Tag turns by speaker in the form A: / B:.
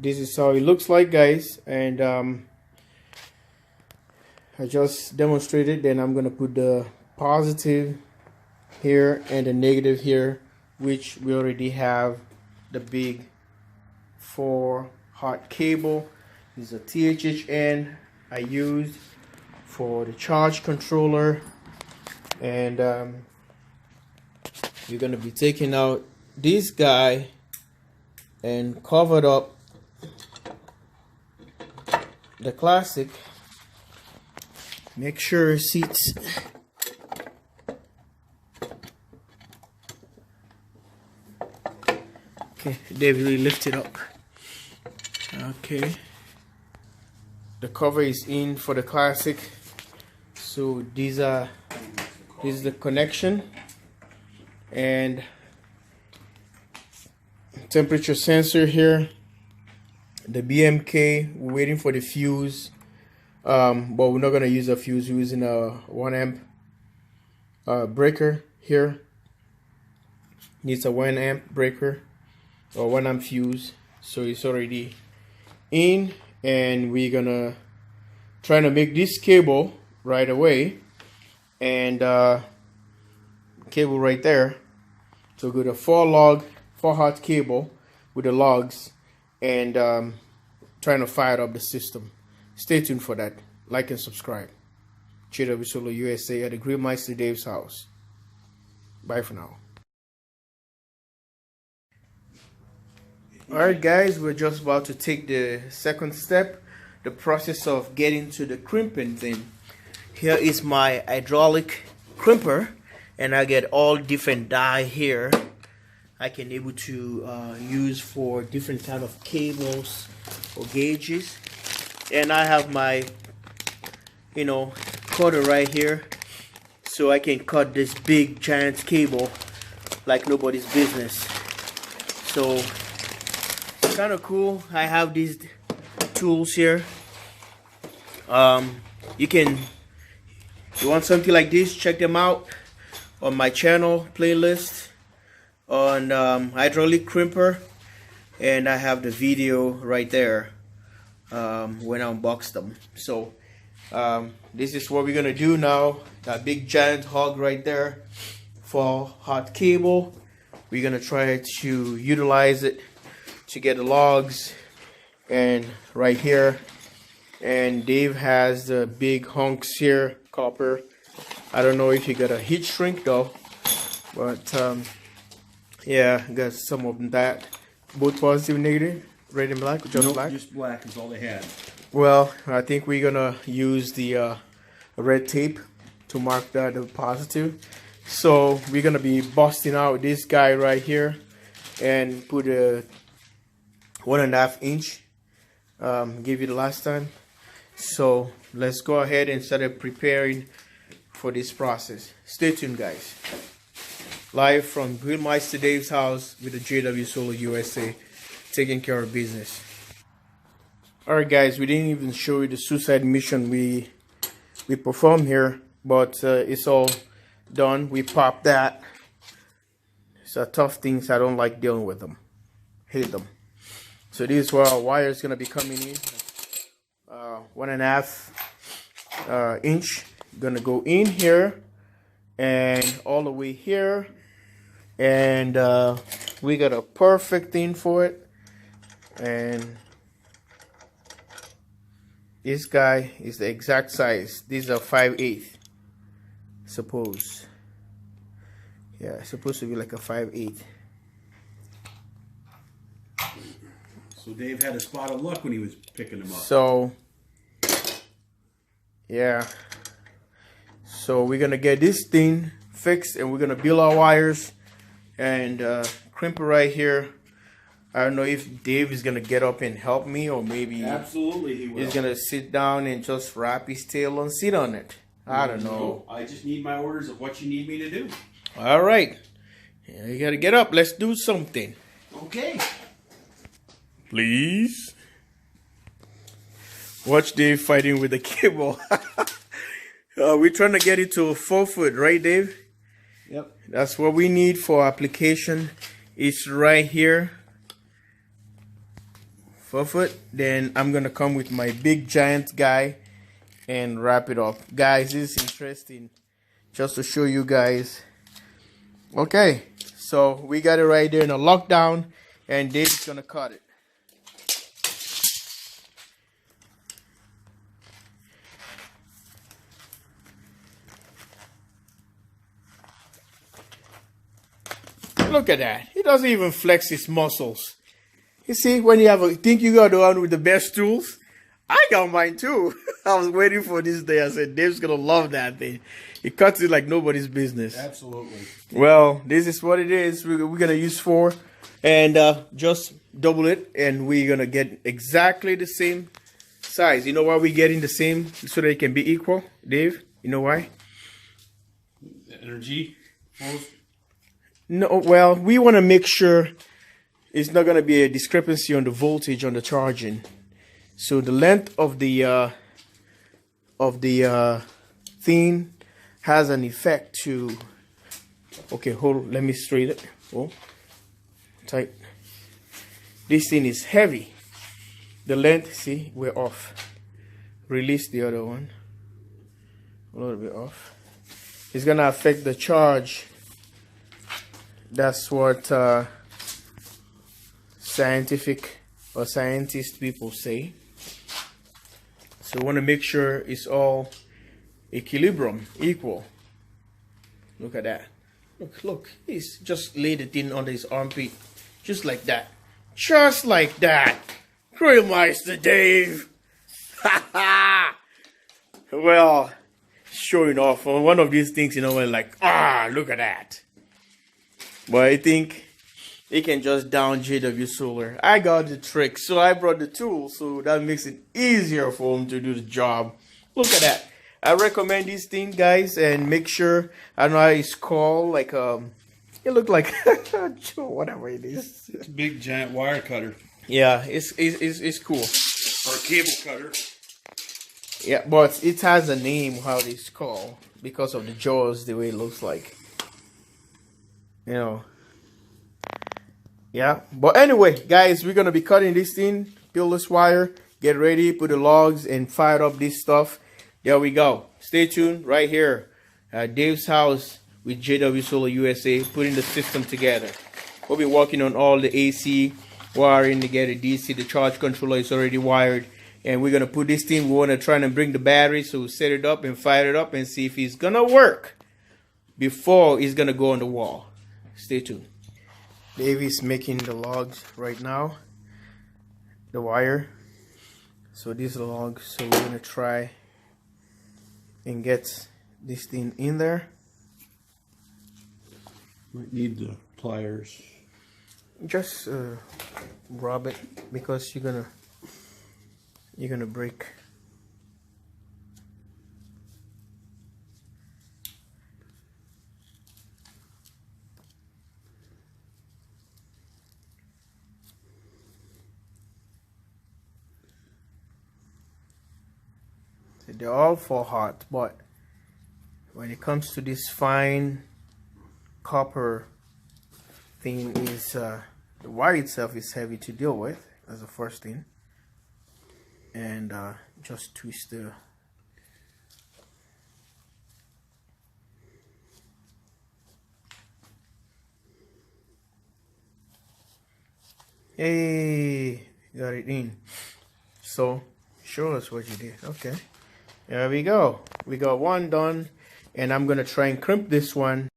A: this is how it looks like, guys. And I just demonstrated. Then I'm gonna put the positive here and the negative here, which we already have the big 4 hot cable. This is a THHN I used for the charge controller. And you're gonna be taking out this guy and covered up the classic. Make sure it seats. Okay, Dave, really lift it up. Okay, the cover is in for the classic. So this is the connection, and temperature sensor here. The BMK, we're waiting for the fuse, but we're not gonna use a fuse. We're using a 1 amp breaker here. Needs a 1 amp breaker or 1 amp fuse, so it's already in. And we're gonna try to make this cable right away, and cable right there. So go to 4 hot cable with the logs, and trying to fire up the system. Stay tuned for that. Like and subscribe. jwsolarusa at the Grillmeister Dave's house. Bye for now. Alright guys, we're just about to take the second step, the process of getting to the crimping thing. Here is my hydraulic crimper, and I get all different die here I can able to use for different kind of cables or gauges. And I have my cutter right here, so I can cut this big giant cable like nobody's business. So it's kind of cool. I have these tools here. You want something like this, check them out on my channel playlist on hydraulic crimper, and I have the video right there when I unbox them. So this is what we're gonna do now. That big giant hog right there for hot cable. We're gonna try to utilize it to get the logs, and right here. And Dave has the big hunks here, copper. I don't know if you got a heat shrink though, but yeah, got some of that. Both positive and negative, red and black, just black.
B: Just black is all they had.
A: Well, I think we're gonna use the red tape to mark the positive. So we're gonna be busting out this guy right here and put a 1.5 inch. Gave you the last time. So let's go ahead and start preparing for this process. Stay tuned, guys. Live from Grillmeister Dave's house with the jwsolarusa, taking care of business. Alright guys, we didn't even show you the suicide mission we performed here, but it's all done. We popped that. It's a tough things. I don't like dealing with them. Hate them. So this is where our wire is gonna be coming in. 1.5 inch. Gonna go in here and all the way here, and we got a perfect thing for it. And this guy is the exact size. These are 5/8. Suppose. Yeah, it's supposed to be like a 5/8.
B: So Dave had a spot of luck when he was picking them up.
A: So yeah. So we're gonna get this thing fixed, and we're gonna build our wires and crimper right here. I don't know if Dave is gonna get up and help me, or maybe
B: absolutely he will.
A: He's gonna sit down and just wrap his tail and sit on it. I don't know.
B: I just need my orders of what you need me to do.
A: All right, yeah, you gotta get up. Let's do something.
B: Okay.
A: Please. Watch Dave fighting with the cable. We're trying to get it to 4 foot, right, Dave?
B: Yep.
A: That's what we need for application. It's right here. 4 foot. Then I'm gonna come with my big giant guy and wrap it up. Guys, this is interesting. Just to show you guys. Okay, so we got it right there in a lockdown, and Dave's gonna cut it. Look at that. He doesn't even flex his muscles. You see, when you think you got the one with the best tools, I got mine too. I was waiting for this day. I said, Dave's gonna love that thing. He cuts it like nobody's business.
B: Absolutely.
A: Well, this is what it is. We're gonna use 4 and just double it, and we're gonna get exactly the same size. You know why we're getting the same? So that it can be equal, Dave? You know why?
B: Energy.
A: No, well, we want to make sure it's not going to be a discrepancy on the voltage on the charging. So the length of the thing has an effect to. Okay, hold on, let me straighten it. Oh, tight. This thing is heavy. The length, see, we're off. Release the other one. A little bit off. It's going to affect the charge. That's what scientific or scientist people say. So we want to make sure it's all equilibrium, equal. Look at that. Look. He's just laid it in under his armpit. Just like that. Just like that. Grillmeister Dave. Well, showing off on one of these things, you know, we're like, look at that. But I think he can just down JW Solar. I got the trick, so I brought the tool, so that makes it easier for him to do the job. Look at that. I recommend this thing, guys, and make sure, I don't know how it's called, like, it looked like, whatever it is.
B: It's a big giant wire cutter.
A: Yeah, it's cool.
B: Or a cable cutter.
A: Yeah, but it has a name, how it's called, because of the jaws, the way it looks like. You know. Yeah, but anyway, guys, we're gonna be cutting this thing, peel this wire, get ready, put the logs, and fire up this stuff. There we go. Stay tuned right here at Dave's house with JW Solar USA, putting the system together. We'll be working on all the AC wiring together. DC, the charge controller is already wired, and we're gonna put this thing. We want to try and bring the battery, so we'll set it up and fire it up and see if it's gonna work before it's gonna go on the wall. Stay tuned. Dave is making the logs right now, the wire. So these are the logs, so we're gonna try and get this thing in there.
B: Might need the pliers.
A: Just rub it, because you're gonna break. They're all for hot, but when it comes to this fine copper thing, is the wire itself is heavy to deal with. That's the first thing. And just twist the hey, got it in. So show us what you did. Okay, there we go. We got one done, and I'm gonna try and crimp this one.